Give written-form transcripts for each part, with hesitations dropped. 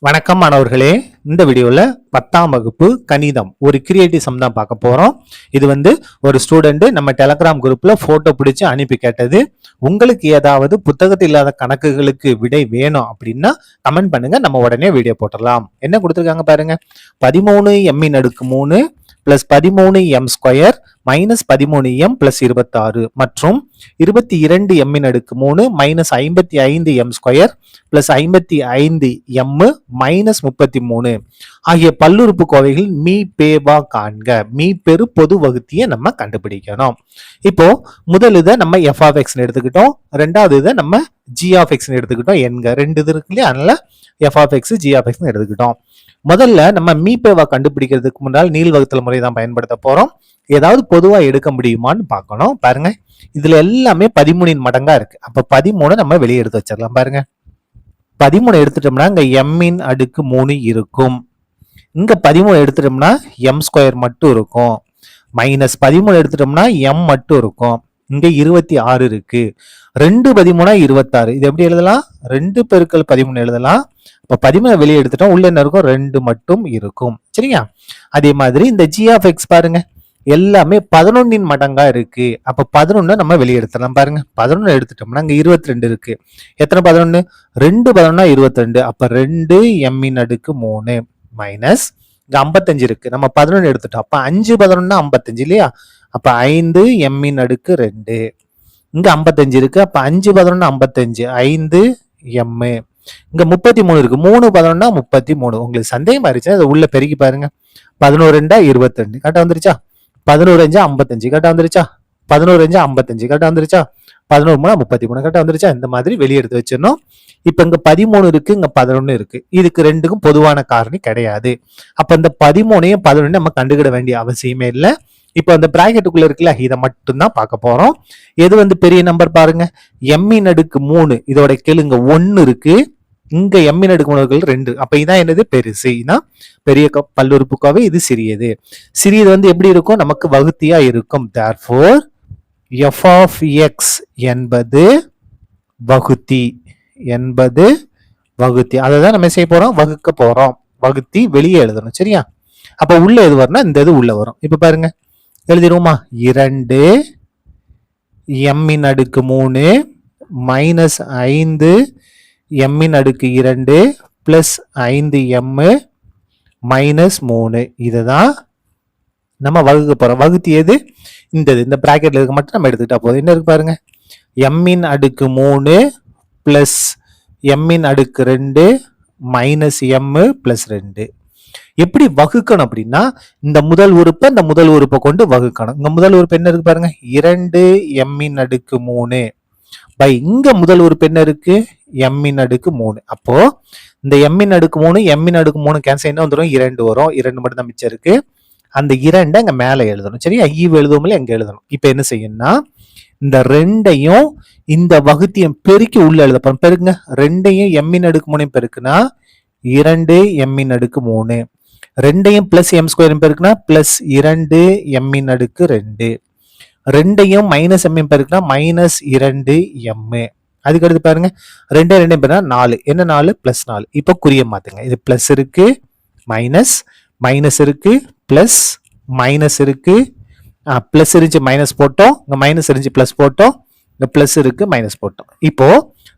வணக்கம் மாணவர்களே. இந்த வீடியோல 10ஆம் வகுப்பு கணிதம் ஒரு கிரியேட்டிவ் சம் தான் பார்க்க போறோம். இது ஒரு ஸ்டூடெண்ட் நம்ம டெலகிராம் குரூப்ல போட்டோ பிடிச்சு அனுப்பி கேட்டது. உங்களுக்கு ஏதாவது புத்தகத்தில் இல்லாத கணக்குகளுக்கு விடை வேணும் அப்படின்னா கமெண்ட் பண்ணுங்க, நம்ம உடனே வீடியோ போட்டுடலாம். என்ன கொடுத்துருக்காங்க பாருங்க. 13m3 plus 13m² minus 13m plus 26 மற்றும் 22m3 minus 55m² plus 55m minus 33 ஆகிய பல்லுறுப்புக்கோவைகள் மீ பேவா காண்க. மீ பெரு பொது வகுத்தியை நம்ம கண்டுபிடிக்கணும். இப்போ முதல் இதை நம்ம f of x எடுத்துக்கிட்டோம், ரெண்டாவது இதை நம்ம g of x எடுத்துக்கிட்டோம். என்க ரெண்டு இது இருக்கு இல்லையா, அதனால f of x g of x எடுத்துக்கிட்டோம். முதல்ல நம்ம மீ பேவா கண்டுபிடிக்கிறதுக்கு முன்னால் நீள் வகுத்தல் முறை தான் பயன்படுத்த போறோம். ஏதாவது பொதுவா எடுக்க முடியுமான்னு பார்க்கணும். பாருங்க, இதுல எல்லாமே 13 மடங்கா இருக்கு. அப்ப 13 நம்ம வெளியே எடுத்து வச்சிடலாம். பாருங்க, 13 எடுத்துட்டோம்னா இங்க m ன் அடுக்கு 3 இருக்கும். இங்க 13 எடுத்துட்டோம்னா m² மட்டும் இருக்கும். மைனஸ் 13 எடுத்துட்டோம்னா m மட்டும் இருக்கும். இங்க 26 இருக்கு. 2 13 26. இது எப்படி எழுதலாம்? 2 பெருக்கல் 13 எழுதலாம். இப்ப 13 வெளியே எடுத்துட்டோம், உள்ள என்ன இருக்கும்? 2 மட்டும் இருக்கும். சரியா? அதே மாதிரி இந்த g of x பாருங்க, எல்லாமே 11 மடங்கா இருக்கு. அப்ப 11 நம்ம வெளியே எடுத்துடலாம். பாருங்க, 11 எடுத்துட்டோம்னா இங்க 22 இருக்கு. எத்தனை 11? 2 11 22. அப்ப 2 m ன் அடுக்கு 3 மைனஸ் இங்க 55 இருக்கு. நம்ம 11 எடுத்துட்டோம். அப்ப 5 11 55 இல்லையா? அப்ப 5 m ன் அடுக்கு 2. இங்க 55 இருக்கு. அப்ப 5 11 55, 5 m. இங்க 33 இருக்கு. 3 11 33. உங்களுக்கு சந்தேகமா இருந்துச்சு, அதை உள்ள பெருக்கி பாருங்க. 11 22 கரெக்டா வந்துருச்சா? 11 55 கரெக்டா வந்துருச்சா? 11 55 கரெக்டா வந்துருச்சா? 11 33 கரெக்டா வந்துருச்சா? இந்த மாதிரி வெளியே எடுத்து வச்சிடணும். இப்ப இங்க 13 இருக்கு, இங்க 11 இருக்கு. இதுக்கு ரெண்டுக்கும் பொதுவான காரணி கிடையாது. அப்ப இந்த 13 11 நம்ம கண்டுக்கிட வேண்டிய அவசியமே இல்லை. இப்ப அந்த பிராக்கெட்டுக்குள்ள இருக்குல்ல, இதை மட்டும் தான் பார்க்க போறோம். எது பெரிய நம்பர் பாருங்க, m ன் அடுக்கு 3. இதோட கீழ் இங்க 1 இருக்கு, இங்க m ன் அடுக்கு 3 2. அப்ப இதான் என்னது? பெருசு. இதான் பெரிய பல்லுறுப்புக்கோவை, இது சிறியது. சிறியது எப்படி இருக்கும்? நமக்கு வகுத்தியா இருக்கும். therefore f of x என்பது வகுத்தி. அதை தான் நம்ம செய்ய போறோம், வகுக்க போறோம். வகுத்தி வெளியே எழுதணும். சரியா? அப்ப உள்ள எது வரும்னா இந்த இது உள்ள வரும். இப்ப பாருங்க, எழுதிடுவோமா? 2 m ன் அடுக்கு 3 மைனஸ் 5 m ன் அடுக்கு 2 பிளஸ் 5m மைனஸ் 3. இதுதான் நம்ம வகுக்க போறோம். வகுத்தி எது? இந்த பிராக்கெட்ல இருக்க மட்டும் நம்ம எடுத்துக்கிட்டா போதும். என்ன இருக்கு பாருங்க, m ன் அடுக்கு 3 பிளஸ் m ன் அடுக்கு 2 மைனஸ் m பிளஸ் 2. எப்படி வகுக்கணும் அப்படின்னா, இந்த முதல் உறுப்பை கொண்டு வகுக்கணும். இங்க முதல் உறுப்பு என்ன இருக்கு பாருங்க, 2 m ன் அடுக்கு 3 பை இங்க முதல் உறுப்பு என்ன இருக்கு? m ன் அடுக்கு 3. அப்போ இந்த m ன் அடுக்கு 3 m ன் அடுக்கு 3 கேன்சல் என்ன வந்துடும்? 2 வரும். 2 மட்டும் தான் மிச்சம் இருக்கு. அந்த 2 அங்க மேல எழுதணும். சரியா? ஈவு எழுதுவோம்ல, எங்க எழுதணும். இப்ப என்ன செய்யணும்னா, இந்த 2ஐயும் இந்த வகுத்தியம் பெருக்கி உள்ள எழுத போறோம். பெருக்குங்க, 2ஐயும் m ன் அடுக்கு 3 பெருக்குனா 2 m ன் அடுக்கு 3. 2ஐயும் பிளஸ் m² பெருக்குனா பிளஸ் 2 m ன் அடுக்கு 2. 2ஐயும் மைனஸ் m பெருக்குனா மைனஸ் 2m. அதுக்கு அடுத்து பாருங்க, 2 2 பெருக்குனா 4. என்ன 4? பிளஸ் 4. இப்ப குறிய மாத்துங்க. இது பிளஸ் இருக்கு, மைனஸ் மைனஸ் இருக்கு, பிளஸ் மைனஸ் இருக்கு. பிளஸ் இருந்துச்சு மைனஸ் போட்டோம், இங்க மைனஸ் இருந்துச்சு பிளஸ் போட்டோம், இங்க பிளஸ் இருக்கு மைனஸ் போட்டோம். இப்போ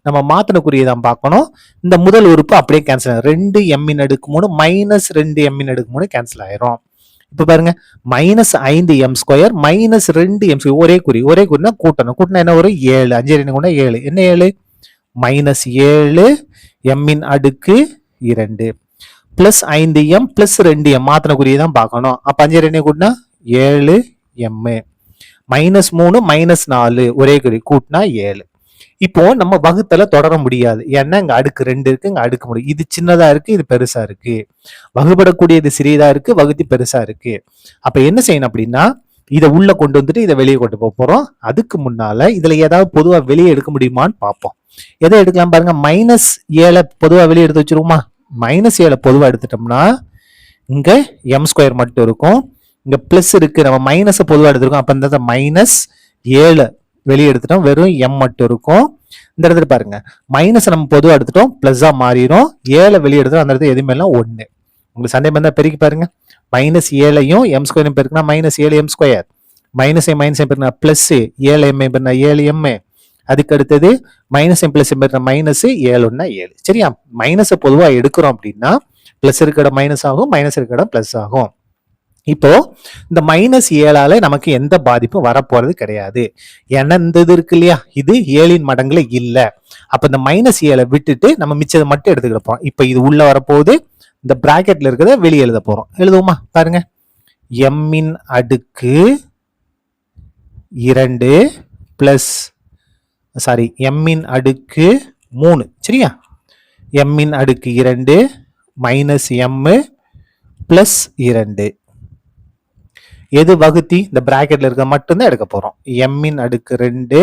நம்ம மாத்தின குறியதான் பார்க்கணும். இந்த முதல் உறுப்பு அப்படியே கேன்சல் ஆகும். 2 m ன் அடுக்கு 3 மைனஸ் 2 m ன் அடுக்கு 3 கேன்சல் ஆயிரும். இப்ப பாருங்க, மைனஸ் 5m² மைனஸ் 2m². ஒரே குறினா கூட்டணும். கூட்டினா என்ன வரும்? 7. 5 2 கூட 7. என்ன 7? மைனஸ் 7 m ன் அடுக்கு 2 பிளஸ் 5m பிளஸ் 2m. மாத்தின குறியதான் பார்க்கணும். அப்ப 5 2 கூட்டினா 7m மைனஸ் 3 மைனஸ் 4. ஒரே குறி, கூட்டினா 7. இப்போ நம்ம வகுத்தல தொடர முடியாது. ஏன்னா இங்க அடுக்கு 2 இருக்கு, இங்க அடுக்கு 3. இது சின்னதா இருக்கு, இது பெருசா இருக்கு. வகுபடக்கூடியது சிறியதா இருக்கு, வகுத்தி பெருசா இருக்கு. அப்ப என்ன செய்யணும் அப்படின்னா, இதை உள்ள கொண்டு வந்துட்டு இதை வெளியே கொண்டு போறோம். அதுக்கு முன்னால இதுல ஏதாவது பொதுவா வெளியே எடுக்க முடியுமான்னு பார்ப்போம். எதை எடுக்கலாம் பாருங்க, மைனஸ் 7 பொதுவா வெளியே எடுத்து வச்சிருவோமா? மைனஸ் 7 பொதுவா எடுத்துட்டோம்னா இங்க m² மட்டும் இருக்கும், இங்க பிளஸ் இருக்கு, நம்ம மைனஸ் பொதுவா எடுத்திருக்கோம். அப்ப இந்த மைனஸ் 7 வெளியே எடுத்துட்டோம், வெறும் m மட்டும் இருக்கும். இந்த இடத்துல பாருங்க மைனஸ் நம்ம பொதுவாக எடுத்துட்டோம் பிளஸ்ஸா மாறிடும் 7 வெளியே எடுத்துட்டோம் அந்த இடத்துல எதுவுமே எல்லாம் 1 உங்களுக்கு சண்டை வந்தா பெருக்கி பாருங்க மைனஸ் 7ஐயும் எம் ஸ்கொயரும் பெருக்குனா minus 7 M square minus minus பெருக்குனா பிளஸ் 7 எம் பெருக்குனா 7 எம் அதுக்கு அடுத்தது மைனஸ் எம் பிளஸ் எம் பெருக்குனா மைனஸ் 7 7 சரியா மைனஸை பொதுவாக எடுக்கிறோம் அப்படின்னா பிளஸ் இருக்கிற மைனஸ் ஆகும் மைனஸ் இருக்கிற பிளஸ் ஆகும் இப்போ இந்த மைனஸ் 7ஆல நமக்கு எந்த பாதிப்பும் வரப்போறது கிடையாது ஏன்னா இந்த இது இருக்கு இல்லையா இது 7 மடங்குல இல்ல அப்ப இந்த மைனஸ் 7 விட்டுட்டு நம்ம மிச்சத்தை மட்டும் எடுத்துக்கிட்டோம் இப்ப இது உள்ள வரப்போகுது இந்த பிராக்கெட்ல இருக்கிறத வெளியே எழுத போறோம் எழுதுவோமா பாருங்க எம்மின் அடுக்கு 2 பிளஸ் சாரி எம்மின் அடுக்கு 3 சரியா எம்மின் அடுக்கு 2 மைனஸ் எம் பிளஸ் 2 எது வகுத்தி இந்த பிராக்கெட்ல இருக்க மட்டும்தான் எடுக்க போறோம் எம்மின் அடுக்கு 2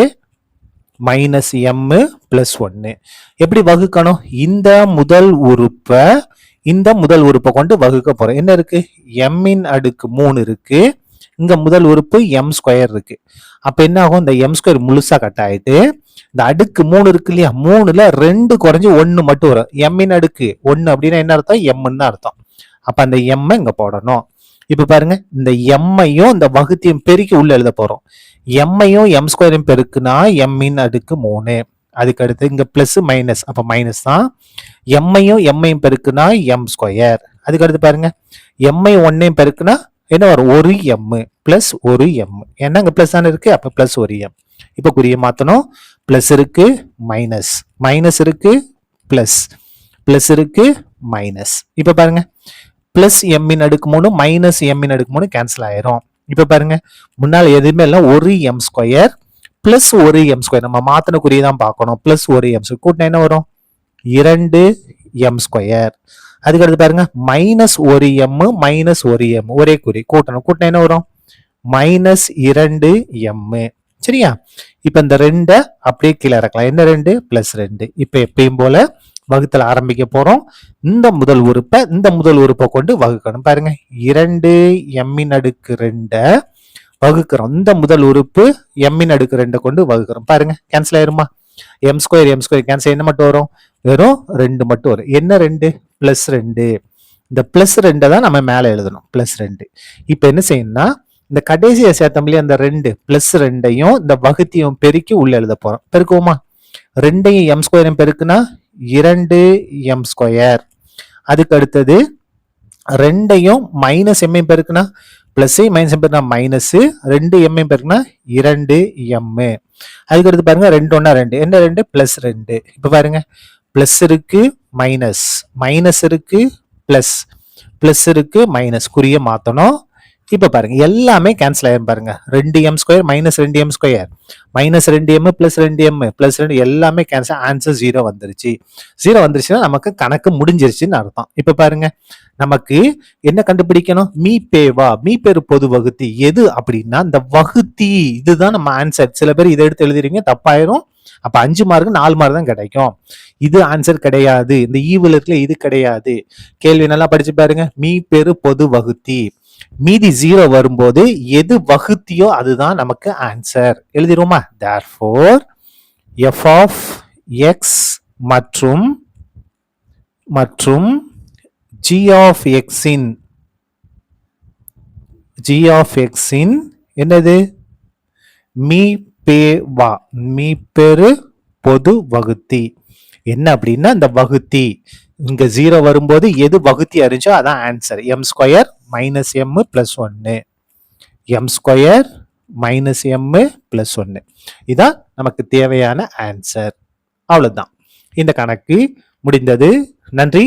மைனஸ் எம் பிளஸ் 1 எப்படி வகுக்கணும் இந்த முதல் உறுப்பை கொண்டு வகுக்க போறோம் என்ன இருக்கு எம்மின் அடுக்கு 3 இருக்கு இங்க முதல் உறுப்பு எம் ஸ்கொயர் இருக்கு அப்ப என்ன ஆகும் இந்த எம் ஸ்கொயர் முழுசா கட் ஆயிட்டு இந்த அடுக்கு 3 இருக்கு இல்லையா 3ல 2 குறைஞ்சு 1 மட்டும் வரும் எம்மின் அடுக்கு 1 அப்படின்னா என்ன அர்த்தம் எம்ன்னு அர்த்தம் அப்ப அந்த எம் இங்க போடணும் இப்ப பாருங்க இந்த எம்மையும் இந்த வகுத்தையும் பெருக்கி உள்ள எழுத போறோம் எம்மையும் எம் ஸ்கொயரையும் பெருக்குனா எம்மின் அடுக்கு 3 அதுக்கு அடுத்து இங்க பிளஸ் மைனஸ் அப்ப மைனஸ் தான் எம்மையும் பெருக்குனா எம் ஸ்கொயர் அதுக்கு அடுத்து பாருங்க எம்ஐ 1ஐயும் பெருக்குனா என்ன வரும் ஒரு எம் பிளஸ் ஒரு எம் ஏன்னா இங்க பிளஸ் தானே இருக்கு அப்ப பிளஸ் ஒரு எம் இப்ப குறிய மாத்தணும் பிளஸ் இருக்கு மைனஸ் இருக்கு பிளஸ் இருக்கு மைனஸ் இப்ப பாருங்க பிளஸ் எம்மின் அடுக்கு 3 மைனஸ் எம்மின் அடுக்கு 3 கேன்சல் ஆயிரும் இப்ப பாருங்க முன்னால் எதுவுமே இல்லை ஒரு எம் ஸ்கொயர் பிளஸ் ஒரு எம் ஸ்கொயர் நம்ம மாத்தின குறியை தான் பார்க்கணும் பிளஸ் ஒரு எம் ஸ்கொயர் கூட்டினா என்ன வரும் 2 எம் ஸ்கொயர் அதுக்கு அடுத்து பாருங்க மைனஸ் ஒரு எம் மைனஸ் ஒரு எம் ஒரே குறி கூட்டினா என்ன வரும் மைனஸ் 2 எம் சரியா இப்ப இந்த 2 அப்படியே கீழே இறக்கலாம் என்ன 2 பிளஸ் 2 இப்ப எப்பயும் போல வகுத்தல் ஆரம்பிக்க போறோம் இந்த முதல் உறுப்பை கொண்டு வகுக்கணும் பாருங்க 2 எம்மின் அடுக்கு 2 வகுக்கிறோம் இந்த முதல் உறுப்பு எம்மின் அடுக்கு 2 கொண்டு வகுக்கிறோம் பாருங்க கேன்சல் ஆயிருமா எம் ஸ்கொயர் கேன்சல் என்ன மட்டும் வரும் வெறும் 2 மட்டும் வரும் என்ன 2 பிளஸ் 2 இந்த பிளஸ் 2 தான் நம்ம மேல எழுதணும் பிளஸ் 2 இப்ப என்ன செய்யணும்னா இந்த கடைசியை சேர்த்தோம்லையே அந்த 2 பிளஸ் 2ஐயும் இந்த வகுத்தியும் பெருக்கி உள்ள எழுத போறோம் பெருக்குவோமா 2ஐயும் எம் ஸ்கொயரையும் பெருக்குனா 2 எம் ஸ்கொயர் அதுக்கு அடுத்தது 2ஐயும் மைனஸ் எம்ஐயும் பெருக்குனா பிளஸ் மைனஸ் எம் பெருக்குனா மைனஸ் 2 எம்ஐயும் பெருக்குனா 2 எம் அதுக்கு அடுத்து பாருங்க 2 1 2 என்ன 2 பிளஸ் 2 இப்ப பாருங்க பிளஸ் இருக்கு மைனஸ் இருக்கு பிளஸ் இருக்கு மைனஸ் குறிய மாத்தணும் இப்ப பாருங்க எல்லாமே கேன்சல் ஆயிரும் பாருங்க 2 M square minus 2 M square minus 2 M plus 2 M plus 2 எல்லாமே கேன்சல் ஆன்சர் 0 வந்துருச்சுன்னா நமக்கு கணக்கு முடிஞ்சிருச்சுன்னு அர்த்தம் இப்ப பாருங்க நமக்கு என்ன கண்டுபிடிக்கணும் மீ பேரு பொது வகுத்தி எது அப்படின்னா இந்த வகுத்தி இதுதான் நம்ம ஆன்சர் சில பேர் இதை எடுத்து எழுதுறீங்க தப்பாயிரும் அப்ப 5 மார்க் 4 மார்க் தான் கிடைக்கும் இது ஆன்சர் கிடையாது இந்த ஈவில் இருக்குல்ல இது கிடையாது கேள்வி நல்லா படிச்சு பாருங்க மீ பேரு பொது வகுத்தி மீதி 0 வரும்போது எது வகுத்தியோ அதுதான் நமக்கு ஆன்சர் எழுதிருவோமா therefore f of x மற்றும் g of x இன் என்னது மீப்பெரு பொது வகுத்தி என்ன அப்படின்னா இந்த வகுத்தி இங்க 0 வரும்போது எது வகுத்தி அறிஞ்சோ அதான் answer M square minus M plus 1 M square minus M plus 1 இதான் நமக்கு தேவையான ஆன்சர் அவ்வளவுதான் இந்த கணக்கு முடிந்தது நன்றி